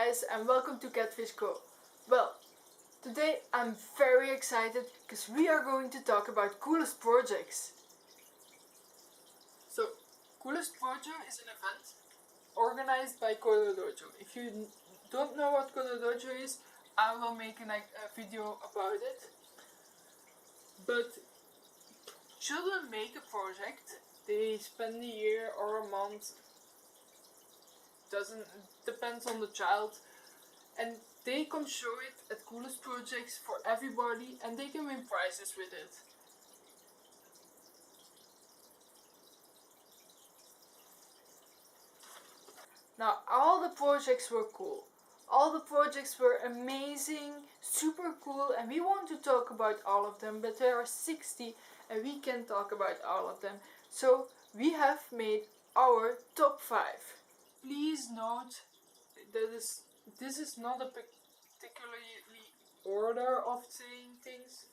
guys, and welcome to Catfish Co. Well, today I'm very excited because we are going to talk about coolest projects. So, coolest project is an event organized by dojo. If you don't know what dojo is, I will make a video about it. But children make a project, they spend a year or a month, depends on the child, and they can show it at coolest projects for everybody and they can win prizes with it. Now all the projects were cool. All the projects were amazing, super cool, and we want to talk about all of them, but there are 60 and we can't talk about all of them. So we have made our top 5. Please note that this is not a particularly order of saying things.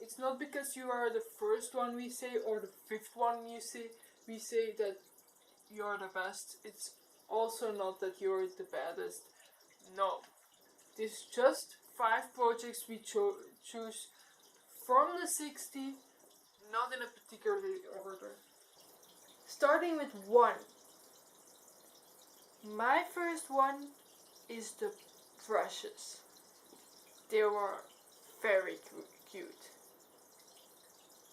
It's not because you are the first one we say or the 5th one we say that you're the best. It's also not that you're the baddest. No. It's just 5 projects we choose from the 60, not in a particular order. Starting with 1. My first one is the brushes. They were very cute.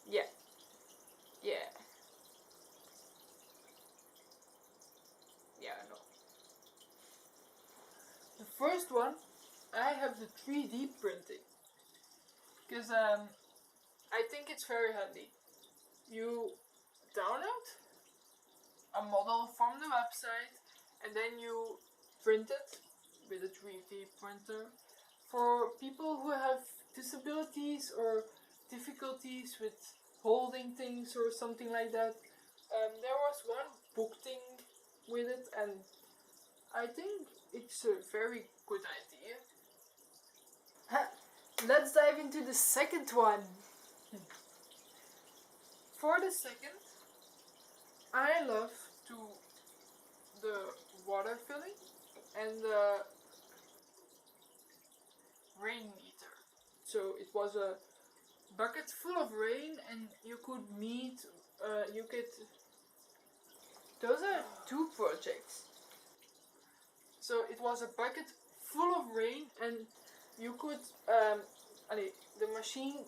Yeah. Yeah, I know. The first one, I have the 3D printing. Because I think it's very handy. You download a model from the website and then you print it with a 3D printer. For people who have disabilities or difficulties with holding things or something like that, there was one book thing with it and I think it's a very good idea. Let's dive into the second one. For the second, I love the water filling and the rain meter. So it was a bucket full of rain and you could those are 2 projects. So it was a bucket full of rain and you could the machine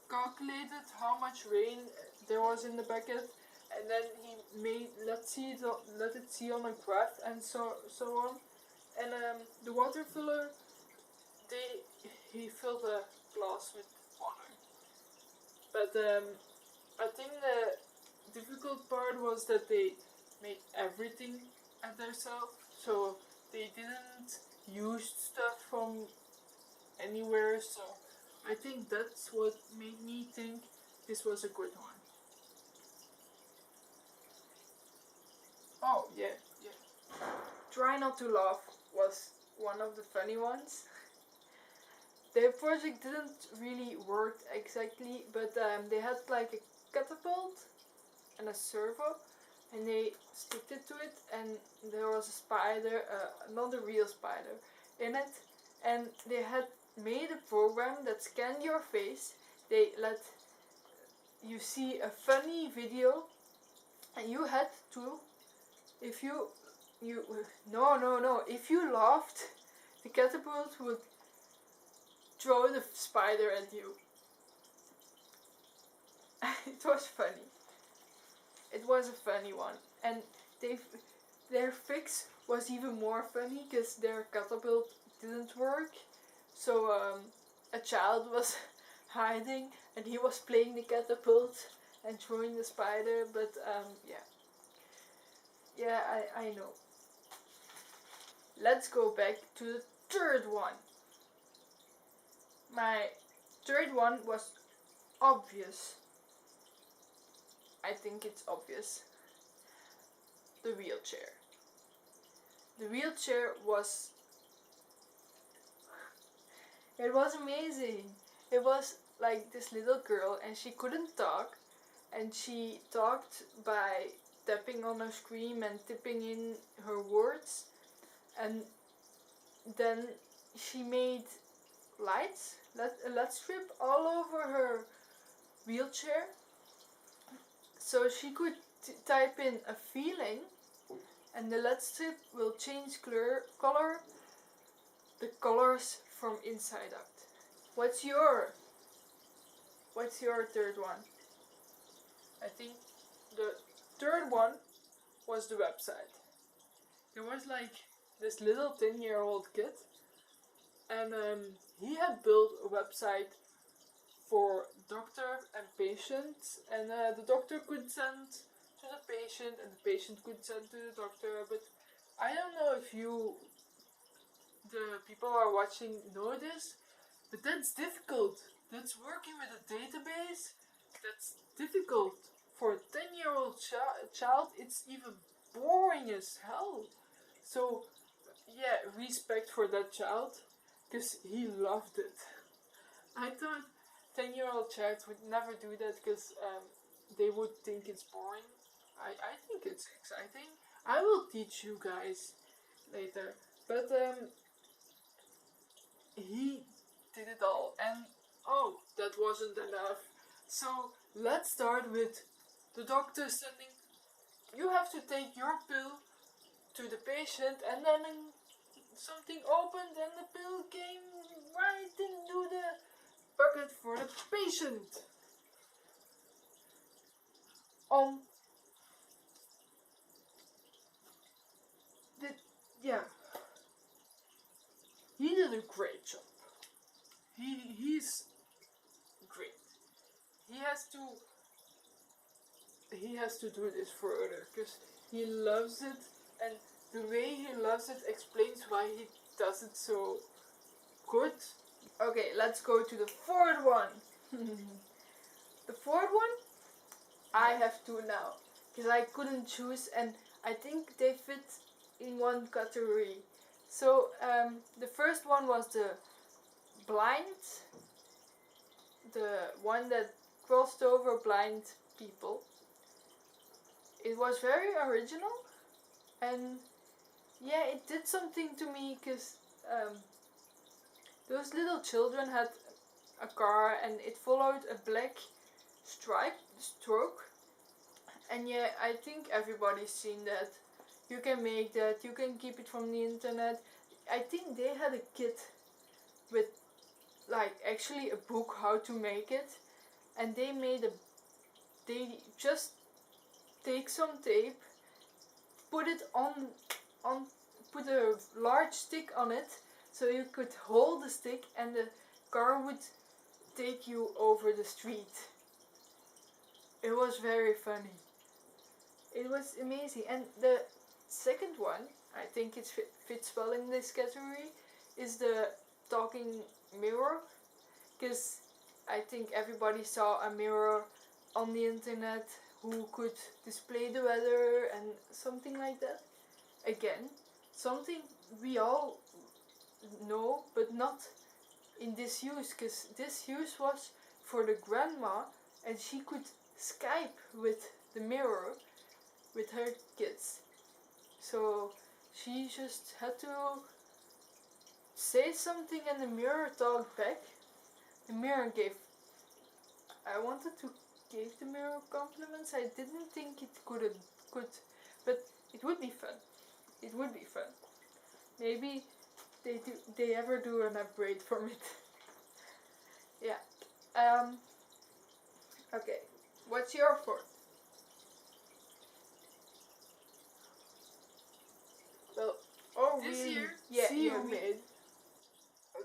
calculated how much rain there was in the bucket and then he made let it see on a graph and so on. And the water filler, he filled a glass with water. But I think the difficult part was that they made everything at themselves, so they didn't use stuff from anywhere, so I think that's what made me think this was a good one. Oh, yeah. Try Not to Laugh was one of the funny ones. The project didn't really work exactly, but they had like a catapult and a servo and they sticked it to it and there was a spider, not a real spider, in it, and they had made a program that scanned your face. They let you see a funny video and you had to, if you laughed, the catapult would throw the spider at you. It was funny. It was a funny one, and their fix was even more funny because their catapult didn't work. So a child was hiding and he was playing the catapult and throwing the spider, but I know. Let's go back to the third one. My third one was obvious. I think it's obvious. The wheelchair. The wheelchair was... It was amazing. It was like this little girl and she couldn't talk. And she talked by tapping on her screen and tipping in her words. And then she made lights, a LED strip all over her wheelchair, so she could type in a feeling, and the LED strip will change color, the colors from inside out. What's your third one? I think the third one was the website. There was like this little 10-year-old kid, and he had built a website for doctor and patient, and the doctor could send to the patient, and the patient could send to the doctor. But I don't know if the people who are watching, know this, but that's difficult. That's working with a database. That's difficult for a 10-year-old child. It's even boring as hell. So yeah, respect for that child, because he loved it. I thought 10-year-old child would never do that, because they would think it's boring. I think it's exciting. I will teach you guys later. But he did it all. And oh, that wasn't enough. So let's start with the doctor sending, you have to take your pill to the patient, and then something opened and the pill came right into the bucket for the patient. Yeah, he did a great job. He's great. He has to do this further, because he loves it, and the way he loves it explains why he does it so good. Okay, let's go to the fourth one. The fourth one, I have two now, because I couldn't choose, and I think they fit in one category. So the first one was the blind, the one that crossed over blind people. It was very original, and yeah, it did something to me, because those little children had a car, and it followed a black stroke, and yeah, I think everybody's seen that. You can make that, you can keep it from the internet. I think they had a kit with like actually a book how to make it, and they just take some tape, put it put a large stick on it, so you could hold the stick and the car would take you over the street. It was very funny. It was amazing. And the second one, I think it fits well in this category, is the talking mirror, because I think everybody saw a mirror on the internet who could display the weather and something like that. Again, something we all know, but not in this use, because this use was for the grandma, and she could Skype with the mirror with her kids. So she just had to say something and the mirror talked back. The mirror I wanted to give the mirror compliments. I didn't think it could, but it would be fun. It would be fun. Maybe they ever do an upgrade from it. Yeah. Okay. What's your fourth? Well, This really? year, Yeah, you made a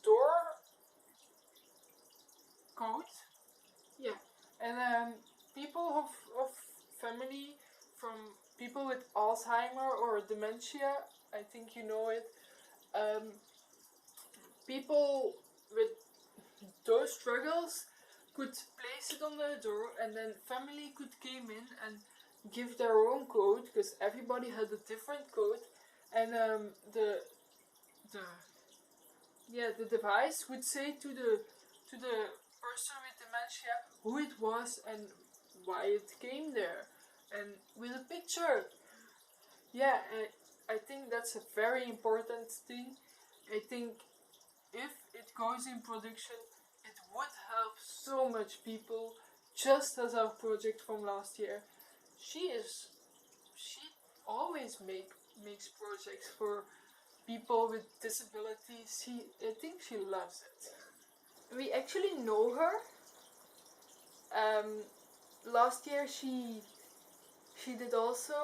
door coat. Yeah, and people of family, from people with Alzheimer or dementia, I think you know it. People with those struggles could place it on the door, and then family could came in and give their own code, because everybody had a different code, and the device would say to the person with dementia who it was and why it came there, and with a picture. Yeah, I think that's a very important thing, I think if it goes in production, it would help so much people, just as our project from last year. She always makes projects for people with disabilities. I think she loves it. We actually know her. Last year she did also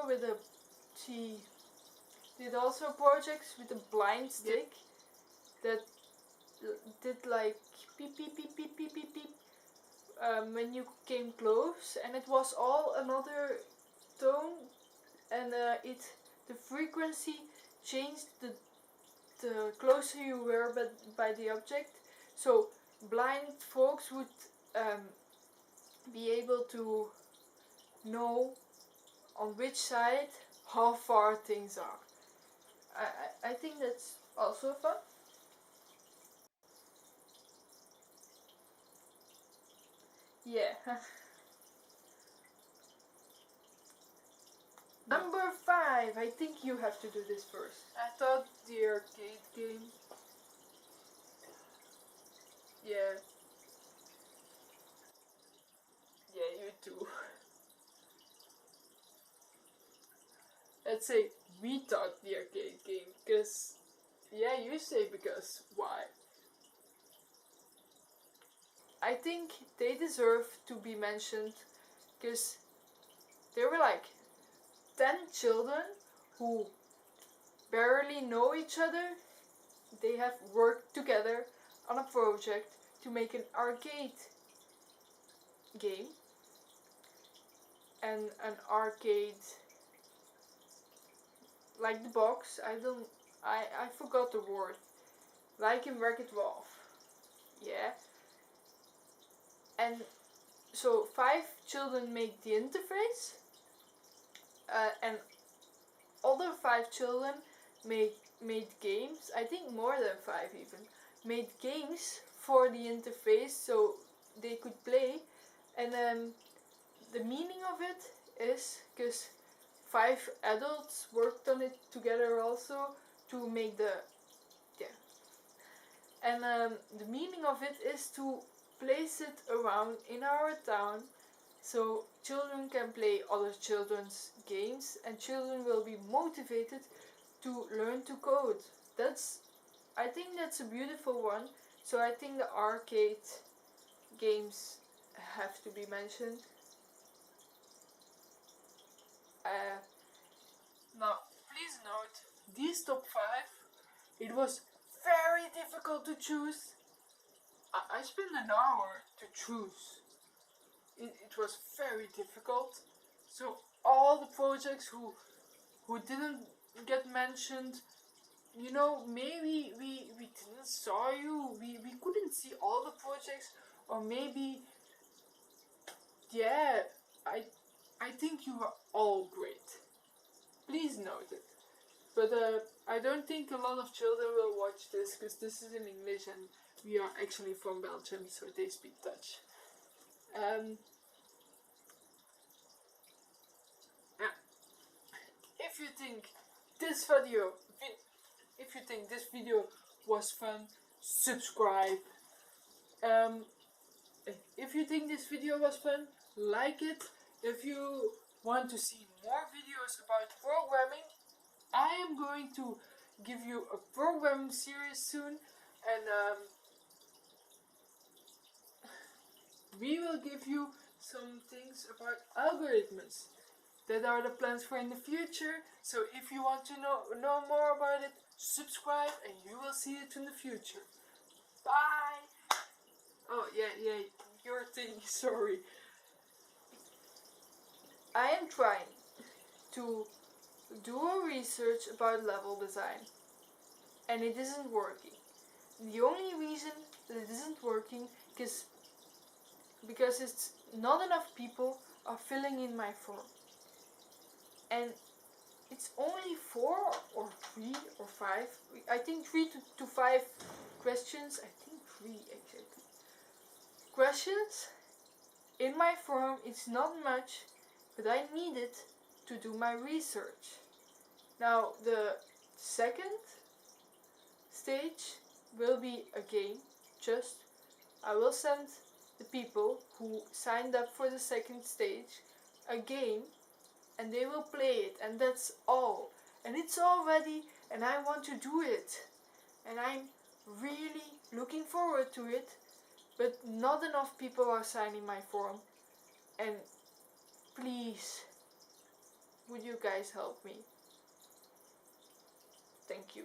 projects with a blind stick that did like beep beep beep beep beep beep beep when you came close, and it was all another tone, and the frequency changed the closer you were by the object. So blind folks would be able to know on which side how far things are. I think that's also fun. Yeah. Number 5. I think you have to do this first. I thought the arcade game. Yeah. Yeah, you too. Let's say we thought the arcade game, because yeah, you say because why? I think they deserve to be mentioned because there were like 10 children who barely know each other. They have worked together on a project to make an arcade game, and an arcade like the box. I forgot the word. Like in Wreck-It Ralph. Yeah. And so 5 children make the interface, and other 5 children made games. I think more than 5 even made games for the interface so they could play. And the meaning of it is because 5 adults worked on it together also to make the and the meaning of it is to place it around in our town so children can play other children's games, and children will be motivated to learn to code. I think that's a beautiful one. So I think the arcade games have to be mentioned. Now, please note, these top 5, it was very difficult to choose. I spent an hour to choose. It was very difficult. So all the projects who didn't get mentioned, maybe we didn't saw you, we couldn't see all the projects, or maybe, yeah, I think you were all great. Please note it. But I don't think a lot of children will watch this, because this is in English and we are actually from Belgium, so they speak Dutch. If you think this video was fun, subscribe. If you think this video was fun, like it. If you want to see more videos about programming, I am going to give you a programming series soon, and we will give you some things about algorithms. That are the plans for in the future. So if you want to know more about it, subscribe and you will see it in the future. Bye! Oh, yeah, your thing, sorry. I am trying to do a research about level design, and it isn't working. The only reason that it isn't working is because it's not enough people are filling in my form. And it's only 4 or 3 or 5. I think 3 to 5 questions. I think 3 exactly. Questions in my form. It's not much, but I need it to do my research. Now the second stage will be a game. Just I will send the people who signed up for the second stage a game, and they will play it, and that's all. And it's all ready, and I want to do it. And I'm really looking forward to it, but not enough people are signing my form. And please, would you guys help me? Thank you.